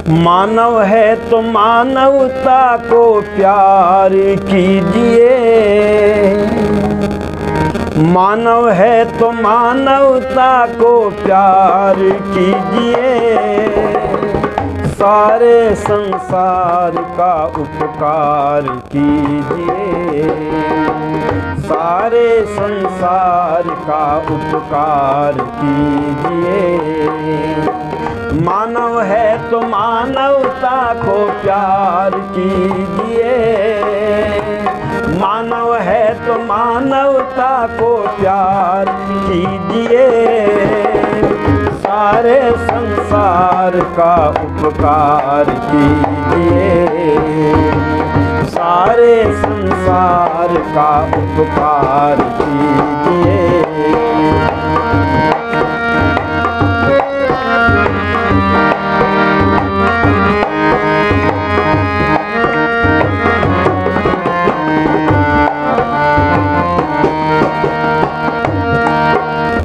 मानव है तो मानवता को प्यार कीजिए, मानव है तो मानवता को प्यार कीजिए, सारे संसार का उपकार कीजिए, सारे संसार का उपकार कीजिए। मानव है तो मानवता को प्यार कीजिए, मानव है तो मानवता को प्यार कीजिए, सारे संसार का उपकार कीजिए, सारे संसार का उपकार कीजिए।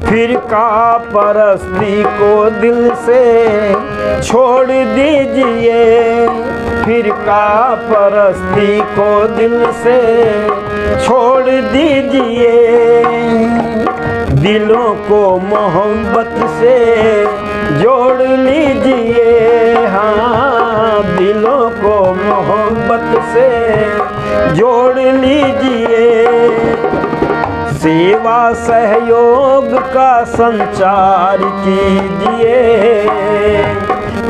फिरका परस्ती को दिल से छोड़ दीजिए, फिरका परस्ती को दिल से छोड़ दीजिए, दिलों को मोहब्बत से जोड़ लीजिए, हाँ दिलों को मोहब्बत से जोड़ लीजिए, सेवा सहयोग का संचार कीजिए,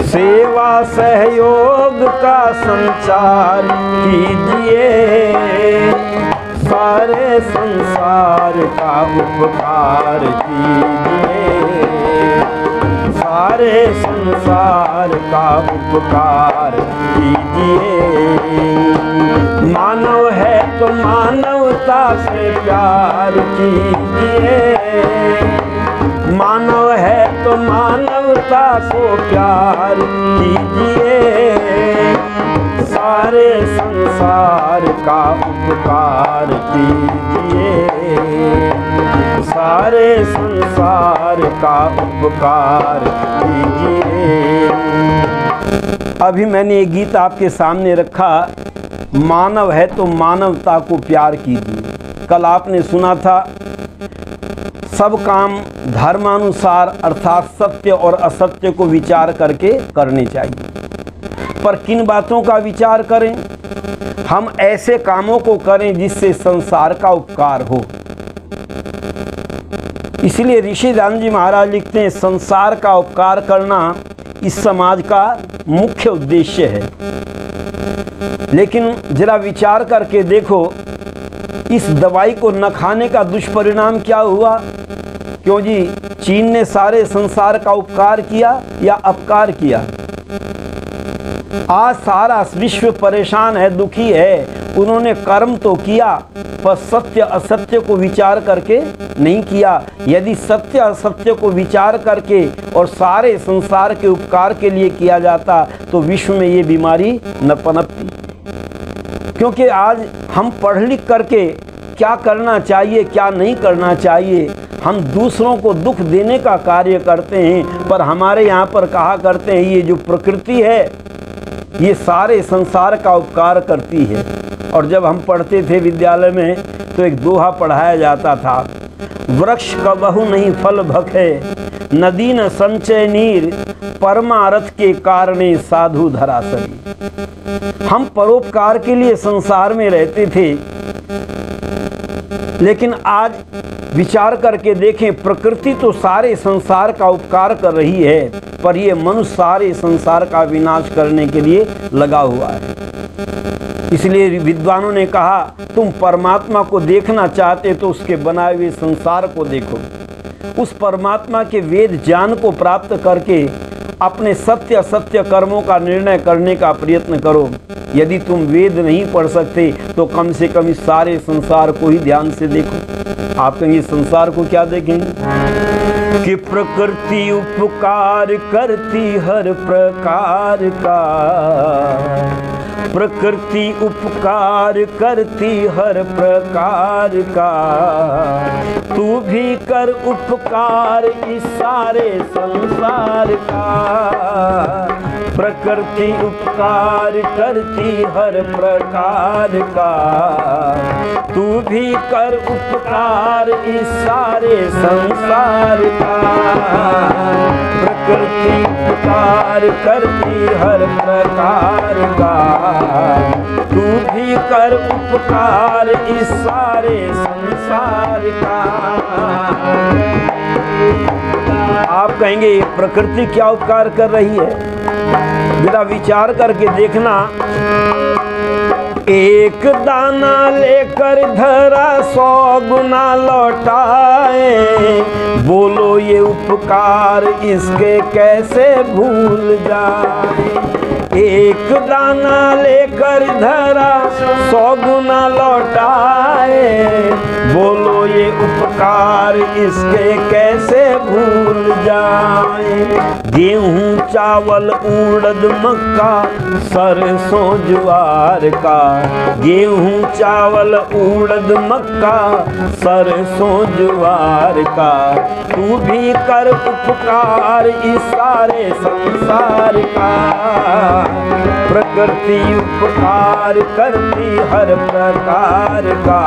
सेवा सहयोग का संचार कीजिए, सारे संसार का उपकार कीजिए, सारे संसार का उपकार कीजिए। मानव है तो मानवता से प्यार कीजिए, मानव है तो मानवता को प्यार कीजिए, सारे संसार का उपकार कीजिए, सारे संसार का उपकार कीजिए। अभी मैंने एक गीत आपके सामने रखा, मानव है तो मानवता को प्यार कीजिए। कल आपने सुना था सब काम धर्मानुसार अर्थात सत्य और असत्य को विचार करके करने चाहिए, पर किन बातों का विचार करें? हम ऐसे कामों को करें जिससे संसार का उपकार हो। इसलिए ऋषि ध्यान जी महाराज लिखते हैं, संसार का उपकार करना इस समाज का मुख्य उद्देश्य है। लेकिन जरा विचार करके देखो, इस दवाई को न खाने का दुष्परिणाम क्या हुआ? क्यों जी, चीन ने सारे संसार का उपकार किया या अपकार किया? आज सारा विश्व परेशान है, दुखी है। उन्होंने कर्म तो किया पर सत्य असत्य को विचार करके नहीं किया। यदि सत्य असत्य को विचार करके और सारे संसार के उपकार के लिए किया जाता तो विश्व में ये बीमारी न पनपती। क्योंकि आज हम पढ़ लिख करके क्या करना चाहिए क्या नहीं करना चाहिए, हम दूसरों को दुख देने का कार्य करते हैं। पर हमारे यहाँ पर कहा करते हैं, ये जो प्रकृति है ये सारे संसार का उपकार करती है। और जब हम पढ़ते थे विद्यालय में तो एक दोहा पढ़ाया जाता था, वृक्ष कबहु नहीं फल भखे, नदी न संचय नीर, परमारथ के कारणे साधु धरासरी। हम परोपकार के लिए संसार में रहते थे, लेकिन आज विचार करके देखें, प्रकृति तो सारे संसार का उपकार कर रही है, पर ये मनुष्य सारे संसार का विनाश करने के लिए लगा हुआ है। इसलिए विद्वानों ने कहा, तुम परमात्मा को देखना चाहते तो उसके बनाए हुए संसार को देखो। उस परमात्मा के वेद ज्ञान को प्राप्त करके अपने सत्य असत्य कर्मों का निर्णय करने का प्रयत्न करो। यदि तुम वेद नहीं पढ़ सकते तो कम से कम इस सारे संसार को ही ध्यान से देखो। आप कहेंगे संसार को क्या देखेंगे? कि प्रकृति उपकार करती हर प्रकार का, प्रकृति उपकार करती हर प्रकार का, तू भी कर उपकार इस सारे संसार का। प्रकृति उपकार करती हर प्रकार का, तू भी कर उपकार इस सारे संसार का। प्रकृति उपकार करती हर प्रकार का, तू भी कर उपकार इस सारे संसार का। आप कहेंगे ये प्रकृति क्या उपकार कर रही है? जरा विचार करके देखना। एक दाना लेकर धरा 100 गुना लौटाए, बोलो ये उपकार इसके कैसे भूल जाए। एक दाना लेकर धरा 100 गुना लौटाए, बोलो ये उपकार इसके कैसे भूल जाए। गेहूं चावल उड़द मक्का सरसों ज्वार का, गेहूं चावल उड़द मक्का सरसों ज्वार का, तू भी कर उपकार इस सारे संसार का। प्रकृति उपकार करती हर प्रकार का,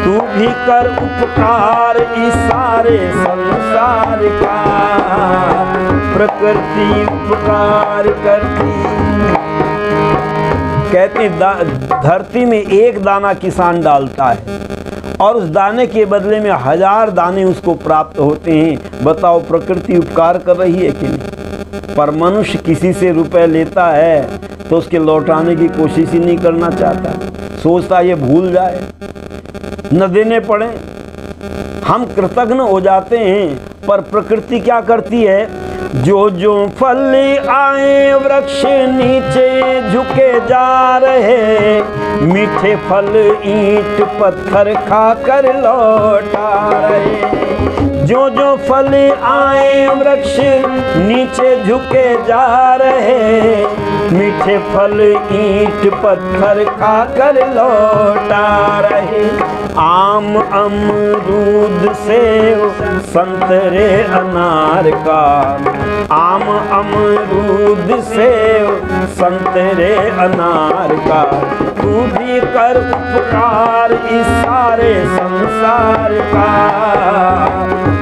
तू भी कर उपकार इस सारे संसार का। प्रकृति उपकार करती। कहते धरती में एक दाना किसान डालता है और उस दाने के बदले में 1000 दाने उसको प्राप्त होते हैं। बताओ प्रकृति उपकार कर रही है कि नहीं? पर मनुष्य किसी से रुपए लेता है तो उसके लौटाने की कोशिश ही नहीं करना चाहता, सोचता ये भूल जाए, न देने पड़े। हम कृतज्ञ हो जाते हैं, पर प्रकृति क्या करती है? जो जो फल आए वृक्ष नीचे झुके जा रहे, मीठे फल ईंट पत्थर खाकर लौटा रहे। जो जो फल आए वृक्ष नीचे झुके जा रहे, मीठे फल ईंट पत्थर खाकर लौटा रहे। आम अमरूद सेब संतरे अनार का, आम अमरूद सेब संतरे अनार का, तू भी कर उपकार इस सारे संसार का।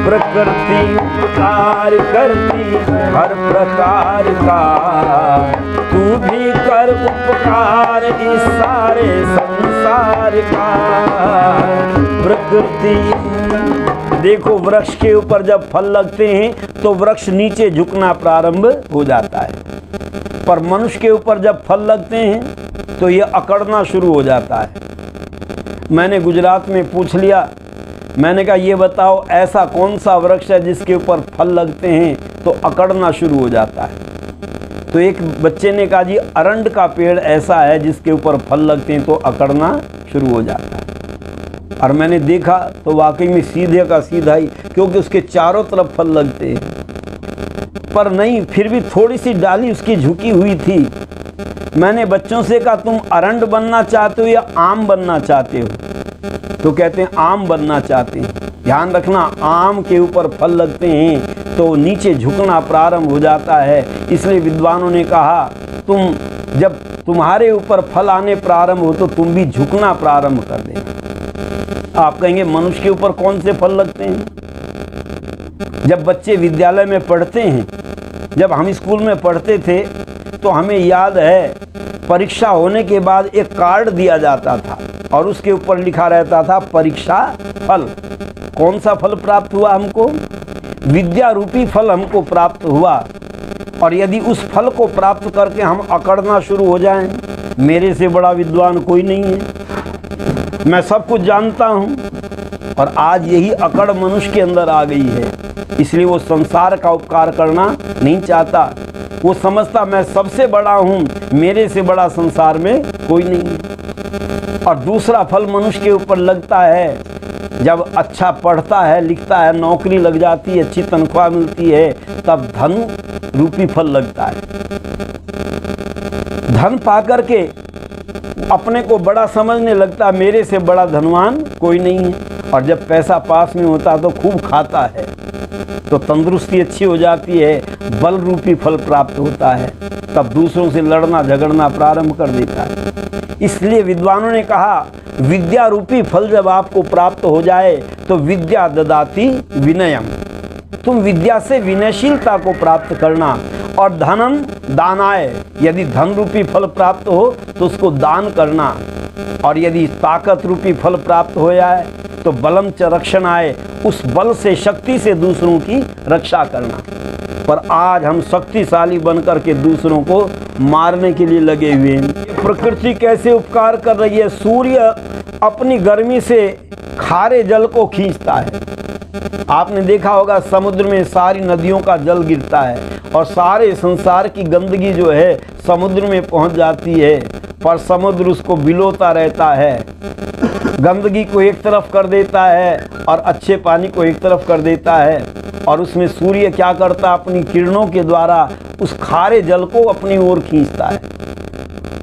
प्रकृति उपकार करती हर प्रकार का, तू भी कर उपकार इस सारे संसार का। प्रकृति देखो, वृक्ष के ऊपर जब फल लगते हैं तो वृक्ष नीचे झुकना प्रारंभ हो जाता है, पर मनुष्य के ऊपर जब फल लगते हैं तो ये अकड़ना शुरू हो जाता है। मैंने गुजरात में पूछ लिया, मैंने कहा ये बताओ ऐसा कौन सा वृक्ष है जिसके ऊपर फल लगते हैं तो अकड़ना शुरू हो जाता है। तो एक बच्चे ने कहा जी अरंड का पेड़ ऐसा है जिसके ऊपर फल लगते हैं तो अकड़ना शुरू हो जाता है। और मैंने देखा तो वाकई में सीधे का सीधा ही, क्योंकि उसके चारों तरफ फल लगते हैं, पर नहीं, फिर भी थोड़ी सी डाली उसकी झुकी हुई थी। मैंने बच्चों से कहा तुम अरंड बनना चाहते हो या आम बनना चाहते हो? तो कहते हैं आम बनना चाहते हैं। ध्यान रखना, आम के ऊपर फल लगते हैं तो नीचे झुकना प्रारंभ हो जाता है। इसलिए विद्वानों ने कहा तुम जब तुम्हारे ऊपर फल आने प्रारंभ हो तो तुम भी झुकना प्रारंभ कर देना। आप कहेंगे मनुष्य के ऊपर कौन से फल लगते हैं? जब बच्चे विद्यालय में पढ़ते हैं, जब हम स्कूल में पढ़ते थे तो हमें याद है परीक्षा होने के बाद एक कार्ड दिया जाता था और उसके ऊपर लिखा रहता था परीक्षा फल। कौन सा फल प्राप्त हुआ हमको? विद्या रूपी फल हमको प्राप्त हुआ। और यदि उस फल को प्राप्त करके हम अकड़ना शुरू हो जाएं, मेरे से बड़ा विद्वान कोई नहीं है, मैं सब कुछ जानता हूँ, और आज यही अकड़ मनुष्य के अंदर आ गई है। इसलिए वो संसार का उपकार करना नहीं चाहता। वो समझता मैं सबसे बड़ा हूँ, मेरे से बड़ा संसार में कोई नहीं है। और दूसरा फल मनुष्य के ऊपर लगता है जब अच्छा पढ़ता है, लिखता है, नौकरी लग जाती है, अच्छी तनख्वाह मिलती है, तब धन रूपी फल लगता है। धन पाकर के अपने को बड़ा समझने लगता है, मेरे से बड़ा धनवान कोई नहीं है। और जब पैसा पास में होता तो खूब खाता है। तो तंदुरुस्ती अच्छी हो जाती है, बल रूपी फल प्राप्त होता है, तब दूसरों से लड़ना झगड़ना प्रारंभ कर देता है। इसलिए विद्वानों ने कहा विद्या रूपी फल जब आपको प्राप्त हो जाए तो विद्या ददाति विनयम, तुम विद्या से विनयशीलता को प्राप्त करना। और धनम दानाय, यदि धन रूपी फल प्राप्त हो तो उसको दान करना। और यदि ताकत रूपी फल प्राप्त हो जाए तो बलम च रक्षणाय, उस बल से शक्ति से दूसरों की रक्षा करना। पर आज हम शक्तिशाली बनकर के दूसरों को मारने के लिए लगे हुए हैं। प्रकृति कैसे उपकार कर रही है, सूर्य अपनी गर्मी से खारे जल को खींचता है। आपने देखा होगा समुद्र में सारी नदियों का जल गिरता है और सारे संसार की गंदगी जो है समुद्र में पहुंच जाती है, पर समुद्र उसको बिलोता रहता है, गंदगी को एक तरफ कर देता है और अच्छे पानी को एक तरफ कर देता है। और उसमें सूर्य क्या करता है, अपनी किरणों के द्वारा उस खारे जल को अपनी ओर खींचता है।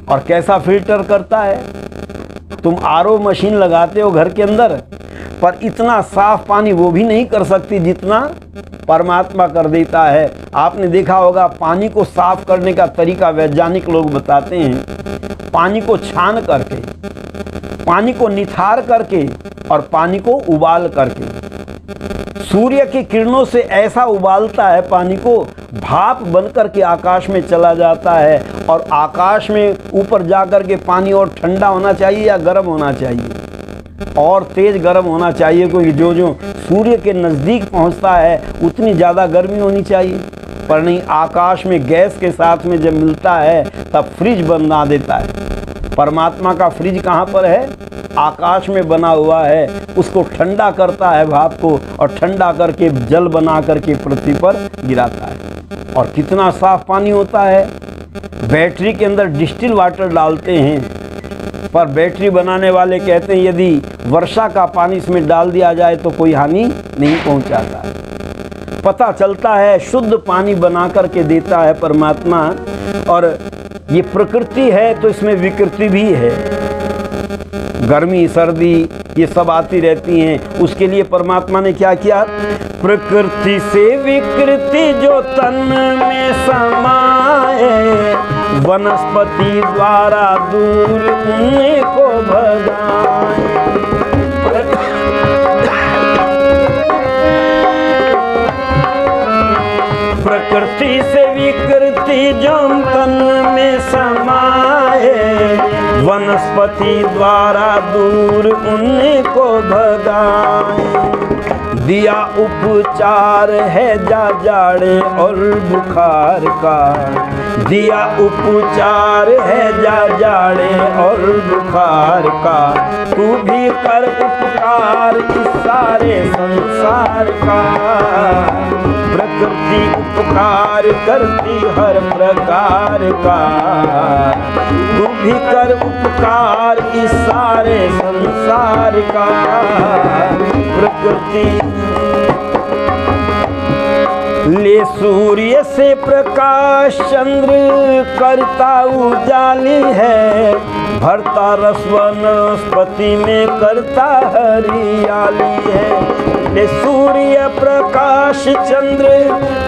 और कैसा फिल्टर करता है, तुम आरओ मशीन लगाते हो घर के अंदर, पर इतना साफ पानी वो भी नहीं कर सकती जितना परमात्मा कर देता है। आपने देखा होगा पानी को साफ करने का तरीका वैज्ञानिक लोग बताते हैं, पानी को छान करके, पानी को निथार करके और पानी को उबाल करके। सूर्य की किरणों से ऐसा उबालता है पानी को, भाप बनकर के आकाश में चला जाता है। और आकाश में ऊपर जाकर के पानी और ठंडा होना चाहिए या गर्म होना चाहिए, और तेज गर्म होना चाहिए, क्योंकि जो जो सूर्य के नज़दीक पहुंचता है उतनी ज़्यादा गर्मी होनी चाहिए। पर नहीं, आकाश में गैस के साथ में जब मिलता है तब फ्रिज बना देता है। परमात्मा का फ्रिज कहाँ पर है, आकाश में बना हुआ है, उसको ठंडा करता है भाप को, और ठंडा करके जल बना करके पृथ्वी पर गिराता है। और कितना साफ पानी होता है। बैटरी के अंदर डिस्टिल वाटर डालते हैं, पर बैटरी बनाने वाले कहते हैं यदि वर्षा का पानी इसमें डाल दिया जाए तो कोई हानि नहीं पहुंचाता है। पता चलता है शुद्ध पानी बना करके देता है परमात्मा। और ये प्रकृति है तो इसमें विकृति भी है, गर्मी सर्दी ये सब आती रहती हैं। उसके लिए परमात्मा ने क्या किया, प्रकृति से विकृति जो तन में समाए, वनस्पति द्वारा दूर उनको भगाए। प्रकृति से विकृति जो तन में समाए, वनस्पति द्वारा दूर उनको भगाए। दिया उपचार है जा जाड़े और बुखार का, दिया उपचार है जा जाड़े और बुखार का। तू भी कर उपकार इस सारे संसार का, प्रकृति उपकार करती हर प्रकार का। तू भी कर उपकार इस सारे संसार का, प्रकृति। ले सूर्य से प्रकाश चंद्र करता उजाली है, भरता रस वनस्पति में करता हरियाली है। ले सूर्य प्रकाश चंद्र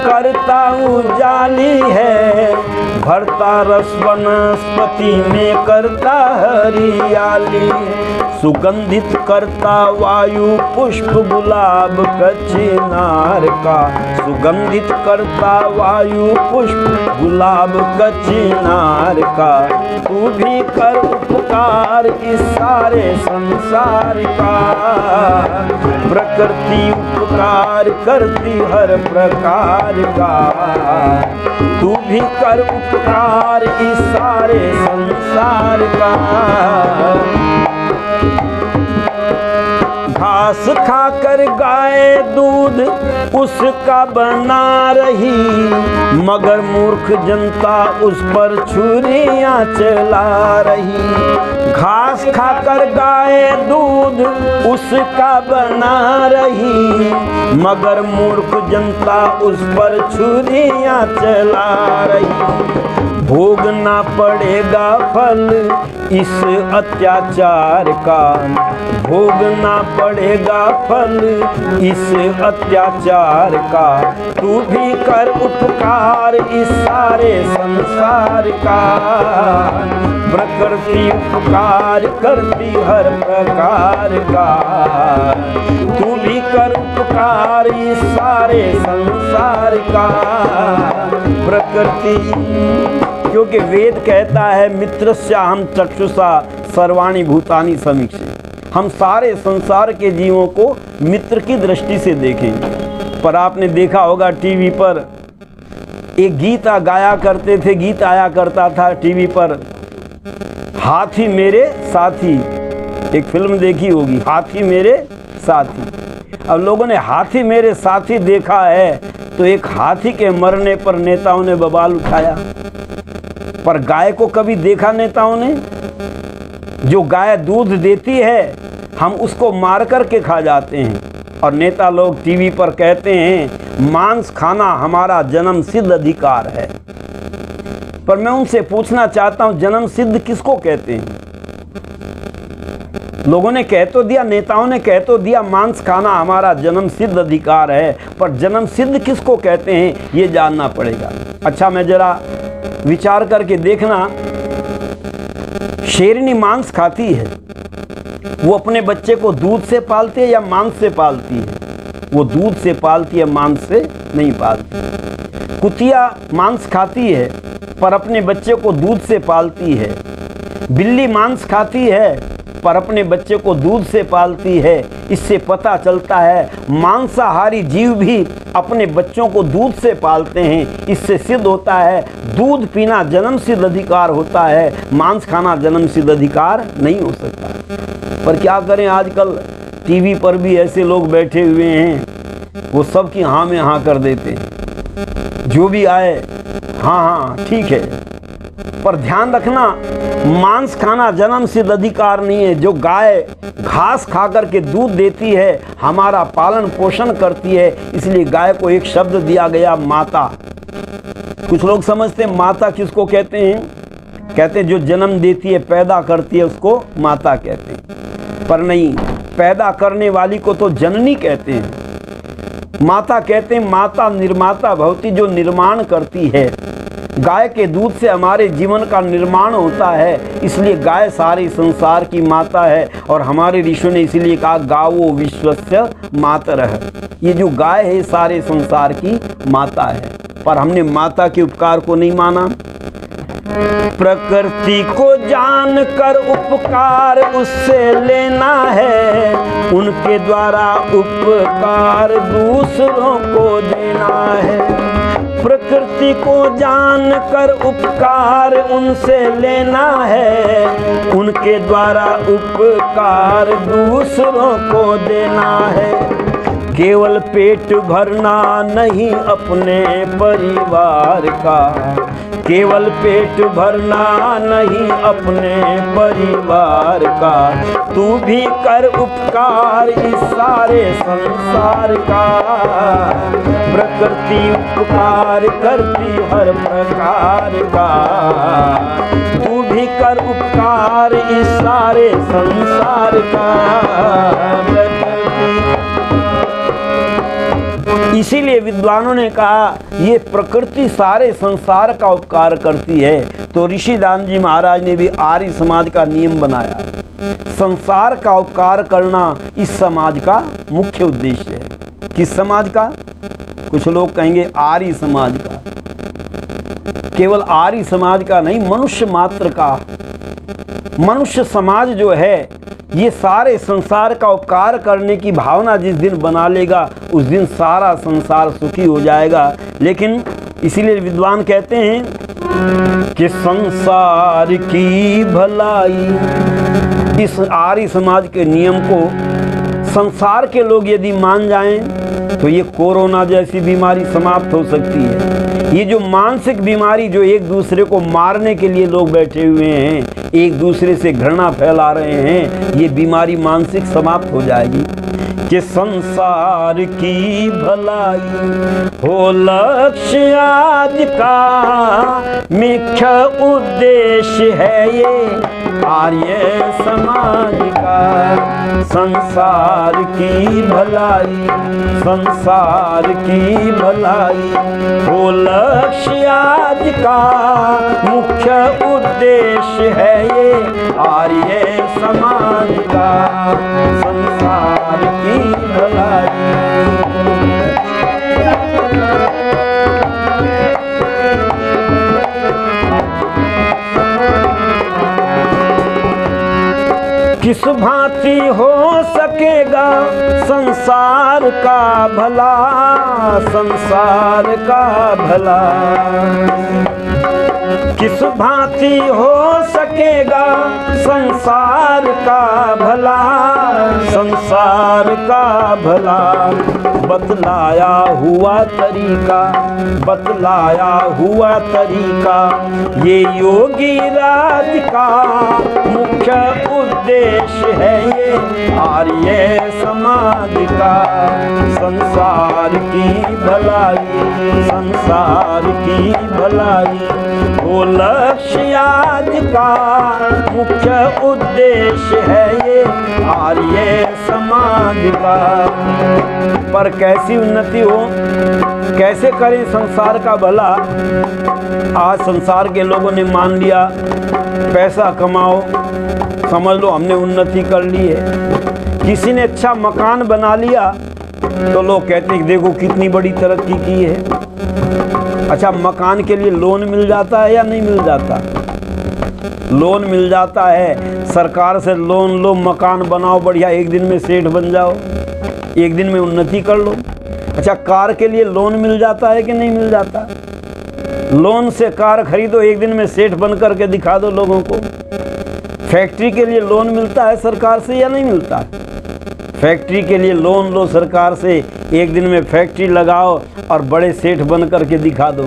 करता उजाली है, भरता रस वनस्पति में करता हरियाली है। सुगंधित करता वायु पुष्प गुलाब कचनार का, सुगंधित करता वायु पुष्प गुलाब कचनार का। तू भी कर उपकार इस सारे संसार का, प्रकृति उपकार करती हर प्रकार का। तू भी कर उपकार इस सारे संसार का। घास खाकर गाय दूध उसका बना रही, मगर मूर्ख जनता उस पर छुरियां चला रही। घास खाकर गाय दूध उसका बना रही, मगर मूर्ख जनता उस पर छुरियां चला रही। भोगना पड़ेगा फल इस अत्याचार का, भोगना पड़ेगा फल इस अत्याचार का। तू भी कर उपकार इस सारे संसार का, प्रकृति उपकार करती हर प्रकार का। तू भी कर उपकार इस सारे संसार का, प्रकृति, क्योंकि वेद कहता है मित्रस्य हम चक्षुषा सर्वाणि भूतानि समीक्षे, हम सारे संसार के जीवों को मित्र की दृष्टि से देखेंगे। पर आपने देखा होगा टीवी पर एक गीत गाया करते थे, गीत आया करता था टीवी पर, हाथी मेरे साथी, एक फिल्म देखी होगी हाथी मेरे साथी। अब लोगों ने हाथी मेरे साथी देखा है तो एक हाथी के मरने पर नेताओं ने बवाल उठाया, पर गाय को कभी देखा नेताओं ने? जो गाय दूध देती है हम उसको मार करके खा जाते हैं, और नेता लोग टीवी पर कहते हैं मांस खाना हमारा जन्म सिद्ध अधिकार है। पर मैं उनसे पूछना चाहता हूं जन्म सिद्ध किसको कहते हैं? लोगों ने कह तो दिया, नेताओं ने कह तो दिया मांस खाना हमारा जन्म सिद्ध अधिकार है, पर जन्म सिद्ध किसको कहते हैं ये जानना पड़ेगा। अच्छा, मैं जरा विचार करके देखना, शेरनी मांस खाती है, वो अपने बच्चे को दूध से पालती है या मांस से पालती है? वो दूध से पालती है, मांस से नहीं पालती। कुतिया मांस खाती है पर अपने बच्चे को दूध से पालती है। बिल्ली मांस खाती है पर अपने बच्चे को दूध से पालती है। इससे पता चलता है मांसाहारी जीव भी अपने बच्चों को दूध से पालते हैं। इससे सिद्ध होता है दूध पीना जन्म सिद्ध अधिकार होता है, मांस खाना जन्म सिद्ध अधिकार नहीं हो सकता। पर क्या करें, आजकल टीवी पर भी ऐसे लोग बैठे हुए हैं, वो सब की हाँ में हाँ कर देते हैं, जो भी आए हाँ हाँ ठीक है। पर ध्यान रखना, मांस खाना जन्म सिद्ध अधिकार नहीं है। जो गाय घास खा करके दूध देती है, हमारा पालन पोषण करती है, इसलिए गाय को एक शब्द दिया गया माता। कुछ लोग समझते हैं माता किसको कहते हैं, कहते हैं जो जन्म देती है पैदा करती है उसको माता कहते हैं, पर नहीं, पैदा करने वाली को तो जननी कहते हैं। माता कहते हैं माता निर्माता भवती, जो निर्माण करती है। गाय के दूध से हमारे जीवन का निर्माण होता है, इसलिए गाय सारे संसार की माता है। और हमारे ऋषियों ने इसीलिए कहा गावो विश्वस्य मातरः, ये जो गाय है सारे संसार की माता है। पर हमने माता के उपकार को नहीं माना। प्रकृति को जान कर उपकार उससे लेना है, उनके द्वारा उपकार दूसरों को देना है। प्रकृति को जान कर उपकार उनसे लेना है, उनके द्वारा उपकार दूसरों को देना है। केवल पेट भरना नहीं अपने परिवार का, केवल पेट भरना नहीं अपने परिवार का। तू भी कर उपकार इस सारे संसार का, प्रकृति उपकार करती हर प्रकार का। तू भी कर उपकार इस सारे संसार का, इसीलिए विद्वानों ने कहा ये प्रकृति सारे संसार का उपकार करती है। तो ऋषिदान जी महाराज ने भी आर्य समाज का नियम बनाया, संसार का उपकार करना इस समाज का मुख्य उद्देश्य है। किस समाज का? कुछ लोग कहेंगे आर्य समाज का, केवल आर्य समाज का नहीं, मनुष्य मात्र का। मनुष्य समाज जो है ये सारे संसार का उपकार करने की भावना जिस दिन बना लेगा उस दिन सारा संसार सुखी हो जाएगा। लेकिन इसीलिए विद्वान कहते हैं कि संसार की भलाई, इस आर्य समाज के नियम को संसार के लोग यदि मान जाएं तो ये कोरोना जैसी बीमारी समाप्त हो सकती है। ये जो मानसिक बीमारी, जो एक दूसरे को मारने के लिए लोग बैठे हुए हैं, एक दूसरे से घृणा फैला रहे हैं, ये बीमारी मानसिक समाप्त हो जाएगी। कि संसार की भलाई हो लक्ष्य आज का, मुख्य उद्देश्य है ये आर्य समाज का। संसार की भलाई, संसार की भलाई हो लक्ष्य आज का, मुख्य उद्देश्य है ये आर्य समाज का। संसार की भलाई। किस भांति हो सकेगा संसार का भला, संसार का भला। किस भांति हो सकेगा संसार का भला, संसार का भला। बतलाया हुआ तरीका, बतलाया हुआ तरीका, ये योगी राज का मुख्य उद्देश्य है ये आर्य समाज का। संसार की भलाई, संसार की भलाई वो लक्ष्य आज का, मुख्य उद्देश्य है ये आर्य समाज का। पर कैसी उन्नति हो, कैसे करें संसार का भला। आज संसार के लोगों ने मान लिया पैसा कमाओ, समझ लो हमने उन्नति कर ली है। किसी ने अच्छा मकान बना लिया तो लोग कहते हैं देखो कितनी बड़ी तरक्की की है। अच्छा, मकान के लिए लोन मिल जाता है या नहीं मिल जाता? लोन मिल जाता है, सरकार से लोन लो, मकान बनाओ बढ़िया, एक दिन में सेठ बन जाओ, एक दिन में उन्नति कर लो। अच्छा, कार के लिए लोन मिल जाता है कि नहीं मिल जाता? लोन से कार खरीदो, एक दिन में सेठ बन करके दिखा दो लोगों को। फैक्ट्री के लिए लोन मिलता है सरकार से या नहीं मिलता? फैक्ट्री के लिए लोन लो सरकार से, एक दिन में फैक्ट्री लगाओ और बड़े सेठ बन करके दिखा दो।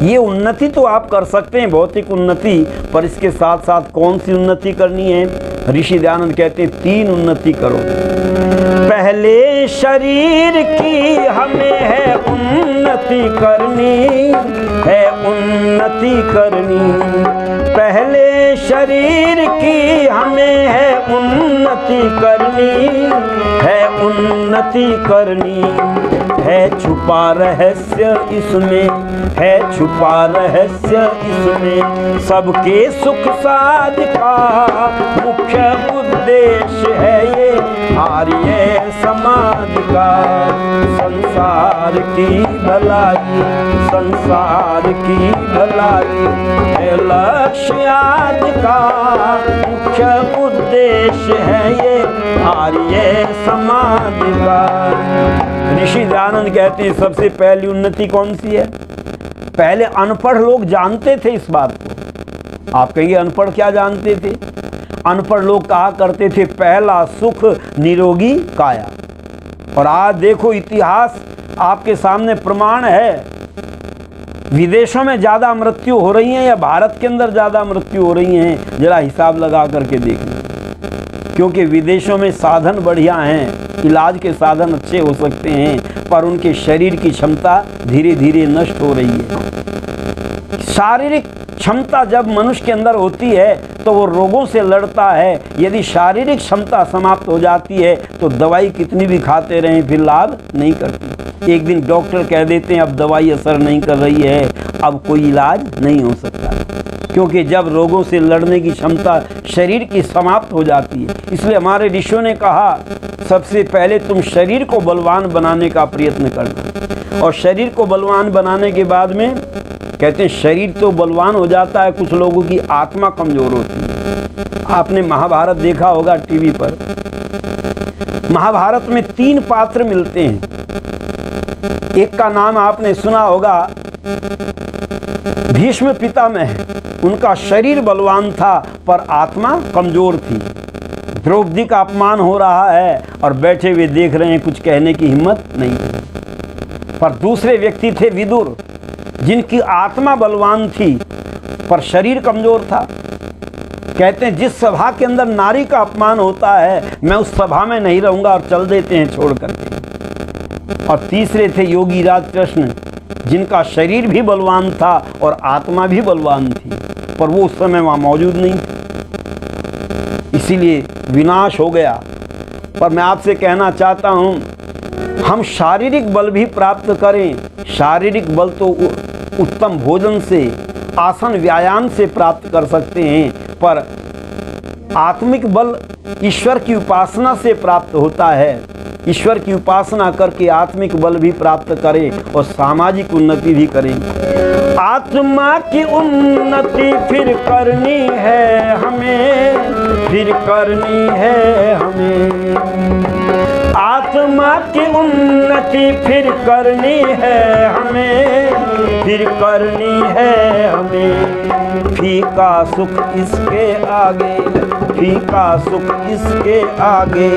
ये उन्नति तो आप कर सकते हैं, भौतिक उन्नति, पर इसके साथ साथ कौन सी उन्नति करनी है? ऋषि दयानंद कहते हैं 3 उन्नति करो। पहले शरीर की हमें है उन्नति करनी, है उन्नति करनी। पहले शरीर की हमें है उन्नति करनी, है उन्नति करनी। है छुपा रहस्य इसमें, है छुपा रहस्य इसमें, सबके सुख साध का मुख्य उद्देश्य है ये आर्य समाज का। संसार की भलाई, संसार की भलाई है लक्ष्य आज का, मुख्य उद्देश्य है ये आर्य समाज का। ऋषि दयानंद कहते हैं सबसे पहली उन्नति कौन सी है? पहले अनपढ़ लोग जानते थे इस बात को। आप कहिए अनपढ़ क्या जानते थे? अनपढ़ लोग कहा करते थे पहला सुख निरोगी काया। और आज देखो इतिहास आपके सामने प्रमाण है, विदेशों में ज़्यादा मृत्यु हो रही है या भारत के अंदर ज़्यादा मृत्यु हो रही हैं? जरा हिसाब लगा करके देखना। क्योंकि विदेशों में साधन बढ़िया हैं, इलाज के साधन अच्छे हो सकते हैं, पर उनके शरीर की क्षमता धीरे धीरे नष्ट हो रही है। शारीरिक क्षमता जब मनुष्य के अंदर होती है तो वो रोगों से लड़ता है। यदि शारीरिक क्षमता समाप्त हो जाती है तो दवाई कितनी भी खाते रहें फिर लाभ नहीं करती। एक दिन डॉक्टर कह देते हैं अब दवाई असर नहीं कर रही है, अब कोई इलाज नहीं हो सकता, क्योंकि जब रोगों से लड़ने की क्षमता शरीर की समाप्त हो जाती है। इसलिए हमारे ऋषियों ने कहा सबसे पहले तुम शरीर को बलवान बनाने का प्रयत्न करना, और शरीर को बलवान बनाने के बाद में कहते हैं शरीर तो बलवान हो जाता है, कुछ लोगों की आत्मा कमजोर होती है। आपने महाभारत देखा होगा टीवी पर। महाभारत में 3 पात्र मिलते हैं। एक का नाम आपने सुना होगा भीष्म पितामह। उनका शरीर बलवान था पर आत्मा कमजोर थी। द्रौपदी का अपमान हो रहा है और बैठे हुए देख रहे हैं, कुछ कहने की हिम्मत नहीं। पर दूसरे व्यक्ति थे विदुर। जिनकी आत्मा बलवान थी पर शरीर कमजोर था। कहते हैं जिस सभा के अंदर नारी का अपमान होता है मैं उस सभा में नहीं रहूंगा, और चल देते हैं छोड़ करके। और तीसरे थे योगी राज कृष्ण, जिनका शरीर भी बलवान था और आत्मा भी बलवान थी, पर वो उस समय वहाँ मौजूद नहीं थे, इसीलिए विनाश हो गया। पर मैं आपसे कहना चाहता हूँ, हम शारीरिक बल भी प्राप्त करें। शारीरिक बल तो उत्तम भोजन से, आसन व्यायाम से प्राप्त कर सकते हैं, पर आत्मिक बल ईश्वर की उपासना से प्राप्त होता है। ईश्वर की उपासना करके आत्मिक बल भी प्राप्त करें और सामाजिक उन्नति भी करें। आत्मा की उन्नति फिर करनी है हमें, फिर करनी है हमें। आत्मा की उन्नति फिर करनी है हमें, फिर करनी है हमें। फीका सुख इसके आगे, फीका सुख इसके आगे।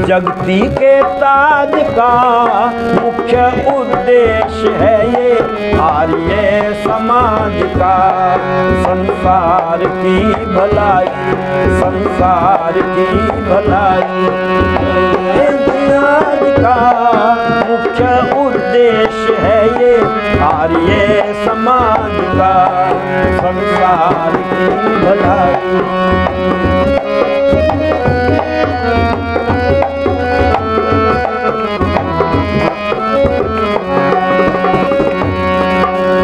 जगती के ताज का मुख्य उद्देश्य है ये आर्य समाज का। संसार की भलाई, संसार की भलाई का मुख्य उद्देश्य है ये आर्य समाज का। संसार की भलाई।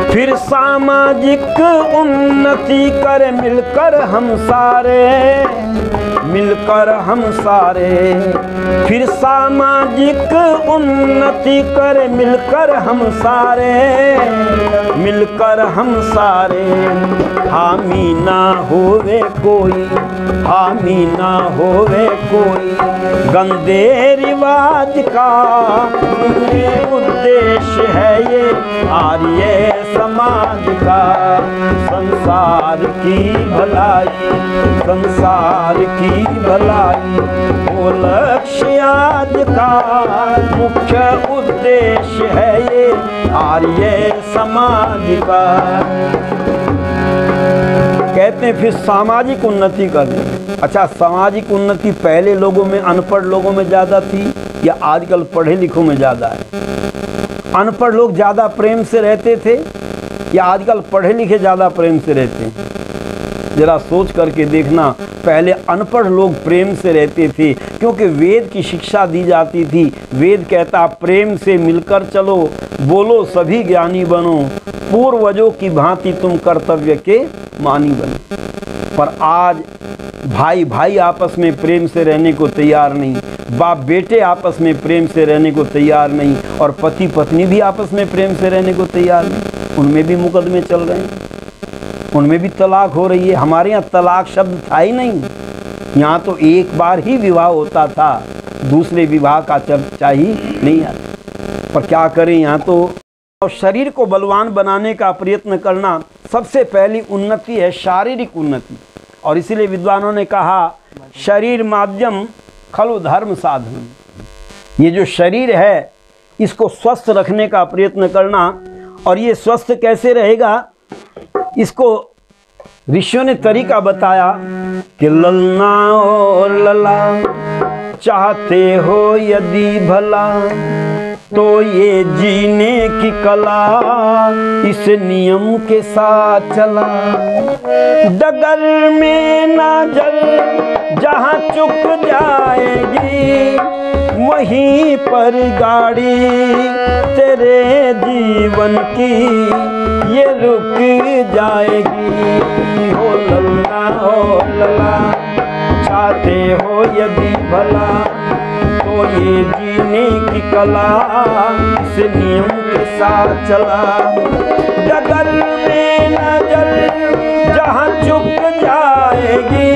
फिर सामाजिक उन्नति कर मिलकर हम सारे, मिलकर हम सारे। फिर सामाजिक उन्नति कर मिलकर हम सारे, मिलकर हम सारे। हामी ना होवे कोई, हामी ना होवे कोई गंदे रिवाज का। उद्देश्य है ये आर्य समाज का। संसार की भलाई, संसार की भलाई वो लक्ष्य आज का। मुख्य उद्देश्य है ये आर्य समाज का। कहते हैं फिर सामाजिक उन्नति करनी। अच्छा, सामाजिक उन्नति पहले लोगों में, अनपढ़ लोगों में ज़्यादा थी या आजकल पढ़े लिखों में ज़्यादा है? अनपढ़ लोग ज़्यादा प्रेम से रहते थे या आजकल पढ़े लिखे ज़्यादा प्रेम से रहते हैं? ज़रा सोच करके देखना। पहले अनपढ़ लोग प्रेम से रहते थे क्योंकि वेद की शिक्षा दी जाती थी। वेद कहता प्रेम से मिलकर चलो, बोलो सभी ज्ञानी बनो, पूर्वजों की भांति तुम कर्तव्य के मानी बनो। पर आज भाई भाई आपस में प्रेम से रहने को तैयार नहीं, बाप बेटे आपस में प्रेम से रहने को तैयार नहीं, और पति पत्नी भी आपस में प्रेम से रहने को तैयार नहीं। उनमें भी मुकदमे चल रहे हैं, उनमें भी तलाक हो रही है। हमारे यहाँ तलाक शब्द था ही नहीं। यहाँ तो एक बार ही विवाह होता था, दूसरे विवाह का चर्चा ही नहीं आता। पर क्या करें, यहाँ तो शरीर को बलवान बनाने का प्रयत्न करना सबसे पहली उन्नति है, शारीरिक उन्नति। और इसीलिए विद्वानों ने कहा शरीर माध्यम खलु धर्म साधन। ये जो शरीर है इसको स्वस्थ रखने का प्रयत्न करना। और ये स्वस्थ कैसे रहेगा, इसको ऋषियों ने तरीका बताया कि ललना और लला चाहते हो यदि भला, तो ये जीने की कला इस नियम के साथ चला। डगर में ना जल जहाँ चुक जाएगी, वहीं पर गाड़ी तेरे जीवन की ये रुक जाएगी। हो लल्ला हो लला चाहते हो यदि भला, तो ये जीने की कला इस नियम के साथ चला। डगर में नजर जहाँ चुक जाएगी,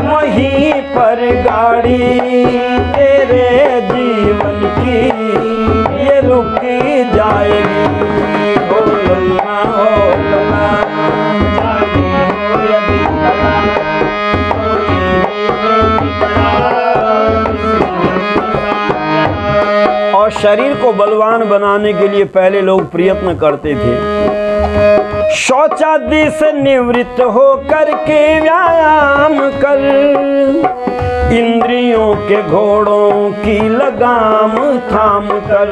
वहीं पर गाड़ी तेरे जीवन की ये रुक जाएगी। हो लल्ला हो लल्ला चाहते हो यदि भला, तो ये जीने की कला। और शरीर को बलवान बनाने के लिए पहले लोग प्रयत्न करते थे। शौचादि से निवृत्त हो करके व्यायाम कर, इंद्रियों के घोड़ों की लगाम थाम कर।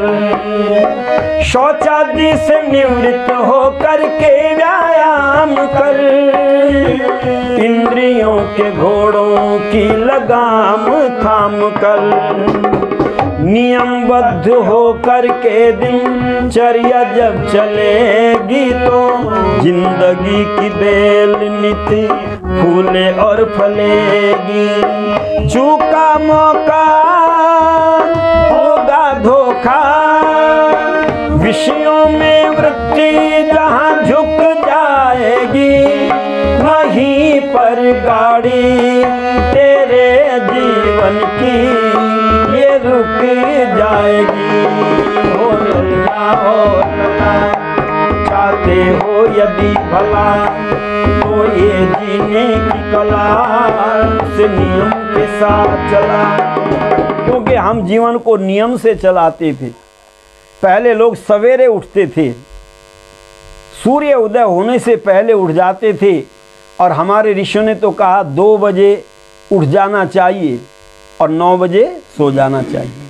शौचादि से निवृत्त हो करके व्यायाम कर, इंद्रियों के घोड़ों की लगाम थाम कर। नियमबद्ध हो करके दिनचर्या जब चलेगी तो जिंदगी की बेल नित फूले और फलेगी। चूका मौका होगा धोखा, विषयों में वृत्ति जहाँ झुक जाएगी, वहीं पर गाड़ी तेरे जीवन की ये रुक जाएगी। हो लल्ला चाहते हो यदि भला तो ये जीने की कला से नियम के साथ चला। क्योंकि हम जीवन को नियम से चलाते थे। पहले लोग सवेरे उठते थे, सूर्य उदय होने से पहले उठ जाते थे, और हमारे ऋषियों ने तो कहा 2 बजे उठ जाना चाहिए और 9 बजे सो जाना चाहिए।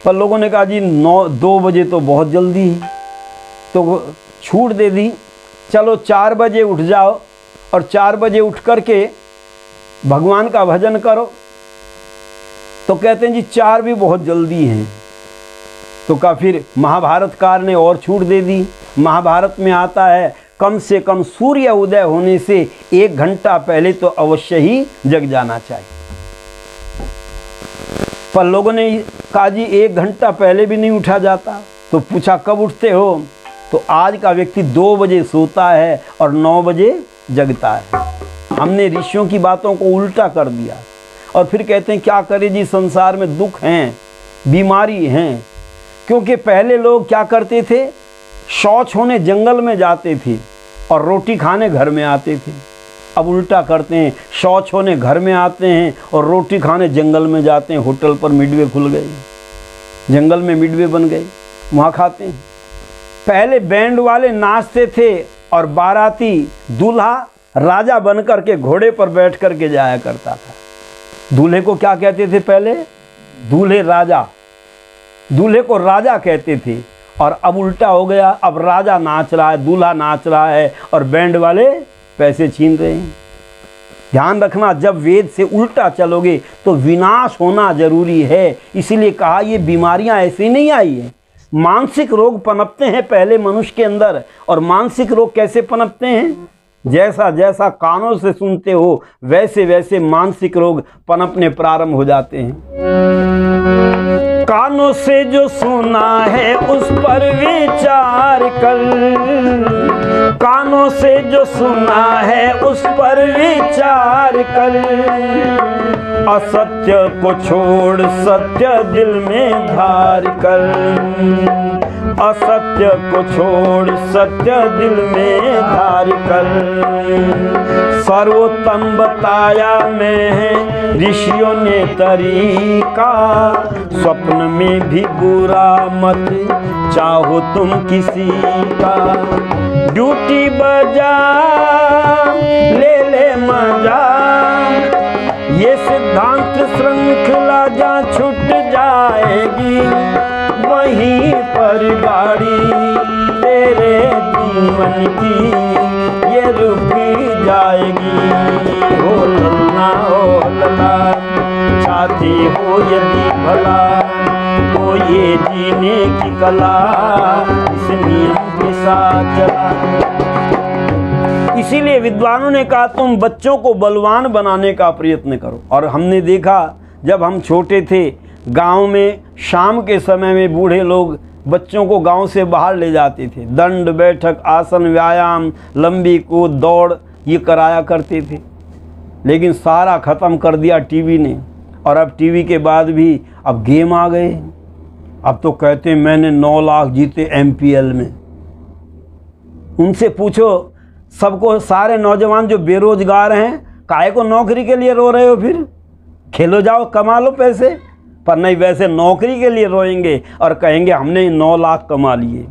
पर लोगों ने कहा जी 2 बजे तो बहुत जल्दी है, तो छूट दे दी, चलो 4 बजे उठ जाओ और 4 बजे उठ करके भगवान का भजन करो। तो कहते हैं जी 4 भी बहुत जल्दी हैं। तो का फिर महाभारतकार ने और छूट दे दी। महाभारत में आता है कम से कम सूर्य उदय होने से 1 घंटा पहले तो अवश्य ही जग जाना चाहिए। पर लोगों ने कहा जी 1 घंटा पहले भी नहीं उठा जाता। तो पूछा कब उठते हो? तो आज का व्यक्ति 2 बजे सोता है और 9 बजे जगता है। हमने ऋषियों की बातों को उल्टा कर दिया और फिर कहते हैं क्या करें जी, संसार में दुख हैं, बीमारी हैं। क्योंकि पहले लोग क्या करते थे, शौच होने जंगल में जाते थे और रोटी खाने घर में आते थे। अब उल्टा करते हैं, शौच होने घर में आते हैं और रोटी खाने जंगल में जाते हैं। होटल पर मिडवे खुल गए, जंगल में मिडवे बन गए, वहाँ खाते हैं। पहले बैंड वाले नाचते थे और बाराती दूल्हा राजा बन करके घोड़े पर बैठ करके जाया करता था। दूल्हे को क्या कहते थे पहले? दूल्हे राजा, दूल्हे को राजा कहते थे। और अब उल्टा हो गया, अब राजा नाच रहा है, दूल्हा नाच रहा है और बैंड वाले पैसे छीन रहे हैं। ध्यान रखना, जब वेद से उल्टा चलोगे तो विनाश होना जरूरी है। इसीलिए कहा ये बीमारियां ऐसे नहीं आई हैं, मानसिक रोग पनपते हैं पहले मनुष्य के अंदर। और मानसिक रोग कैसे पनपते हैं? जैसा जैसा कानों से सुनते हो वैसे वैसे मानसिक रोग पनपने प्रारंभ हो जाते हैं। कानों से जो सुना है उस पर विचार कर, कानों से जो सुना है उस पर विचार कर। असत्य को छोड़ सत्य दिल में धार कर, असत्य को छोड़ सत्य दिल में धार कर। सर्वोत्तम बताया मैं ऋषियों ने तरीका, स्वप्न में भी बुरा मत चाहो तुम किसी का। ड्यूटी बजा ले मजा, ये सिद्धांत श्रृंखला जा छूट जाएगी, वहीं पर गाड़ी तेरे जीवन की ये रुक जाएगी। हो लल्ला चाहती हो यदि भला तो ये जीने की कला इस नियम के साथ चला। इसीलिए विद्वानों ने कहा तुम बच्चों को बलवान बनाने का प्रयत्न करो। और हमने देखा जब हम छोटे थे, गांव में शाम के समय में बूढ़े लोग बच्चों को गांव से बाहर ले जाते थे। दंड बैठक, आसन, व्यायाम, लंबी कूद, दौड़ ये कराया करते थे। लेकिन सारा ख़त्म कर दिया टीवी ने। और अब टीवी के बाद भी अब गेम आ गए। अब तो कहते हैं मैंने 9 लाख जीते MPL में। उनसे पूछो, सबको, सारे नौजवान जो बेरोजगार हैं, काहे को नौकरी के लिए रो रहे हो? फिर खेलो जाओ, कमा लो पैसे। पर नहीं, वैसे नौकरी के लिए रोएंगे और कहेंगे हमने 9 लाख कमा लिए।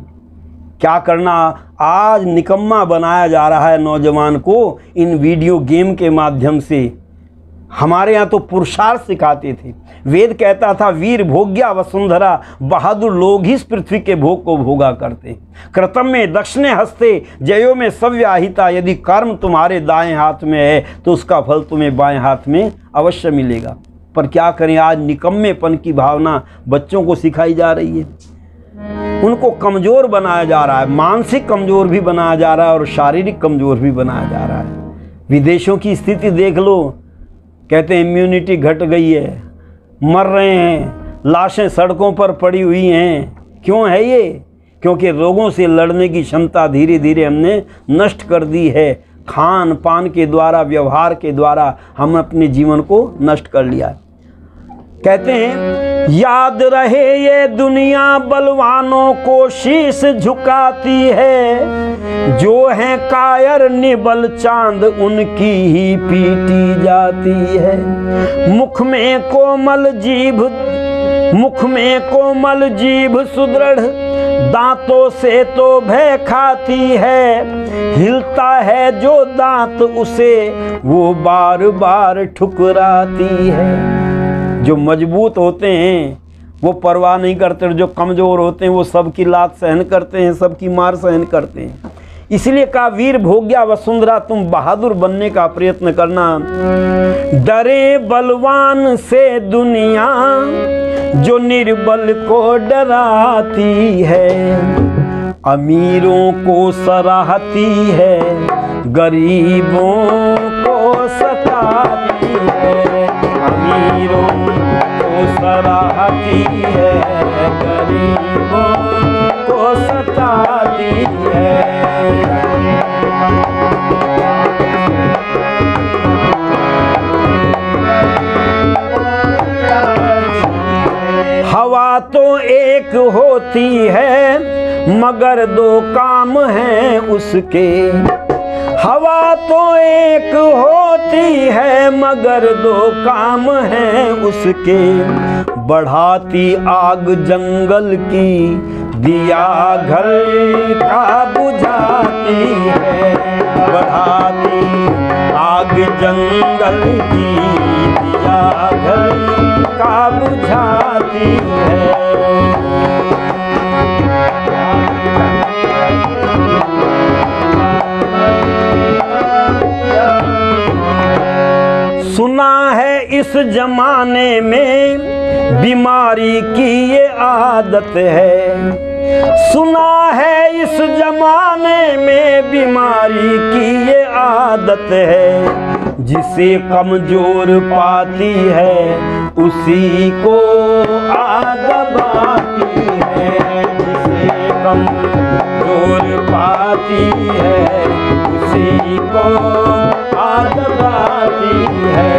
क्या करना, आज निकम्मा बनाया जा रहा है नौजवान को इन वीडियो गेम के माध्यम से। हमारे यहाँ तो पुरुषार्थ सिखाते थे। वेद कहता था वीर भोग्या वसुंधरा, बहादुर लोग ही इस पृथ्वी के भोग को भोगा करते। कृतम में दक्षिणे हस्ते जयो में सव्याहिता, यदि कर्म तुम्हारे दाएं हाथ में है तो उसका फल तुम्हें बाएं हाथ में अवश्य मिलेगा। पर क्या करें, आज निकम्मेपन की भावना बच्चों को सिखाई जा रही है। उनको कमज़ोर बनाया जा रहा है, मानसिक कमज़ोर भी बनाया जा रहा है और शारीरिक कमज़ोर भी बनाया जा रहा है। विदेशों की स्थिति देख लो, कहते हैं इम्यूनिटी घट गई है, मर रहे हैं, लाशें सड़कों पर पड़ी हुई हैं। क्यों है ये? क्योंकि रोगों से लड़ने की क्षमता धीरे धीरे हमने नष्ट कर दी है। खान पान के द्वारा, व्यवहार के द्वारा हम अपने जीवन को नष्ट कर लिया है। कहते हैं याद रहे ये दुनिया बलवानों को शीश झुकाती है, जो है कायर निबल चांद उनकी ही पीटी जाती है। मुख में कोमल जीभ सुदृढ़, दांतों से तो भय खाती है, हिलता है जो दांत उसे वो बार बार ठुकराती है। जो मजबूत होते हैं वो परवाह नहीं करते, जो कमज़ोर होते हैं वो सबकी लात सहन करते हैं, सबकी मार सहन करते हैं। इसलिए कहा वीर भोग्या वसुंधरा, तुम बहादुर बनने का प्रयत्न करना। डरे बलवान से दुनिया जो निर्बल को डराती है, अमीरों को सराहती है, गरीबों को सताती है। अमीरों को सराहती है, गरीबों को सताती है। हवा तो एक होती है मगर दो काम हैं उसके। हवा तो एक होती है मगर दो काम हैं उसके। बढ़ाती आग जंगल की, दिया घर का बुझाती है। बढ़ाती आग जंगल की, दिया घर का बुझाती है। सुना है इस जमाने में बीमारी की ये आदत है। सुना है इस जमाने में बीमारी की ये आदत है। जिसे कमजोर पाती है उसी को दबाती है। जिसे कमजोर पाती है उसी को दबाती है।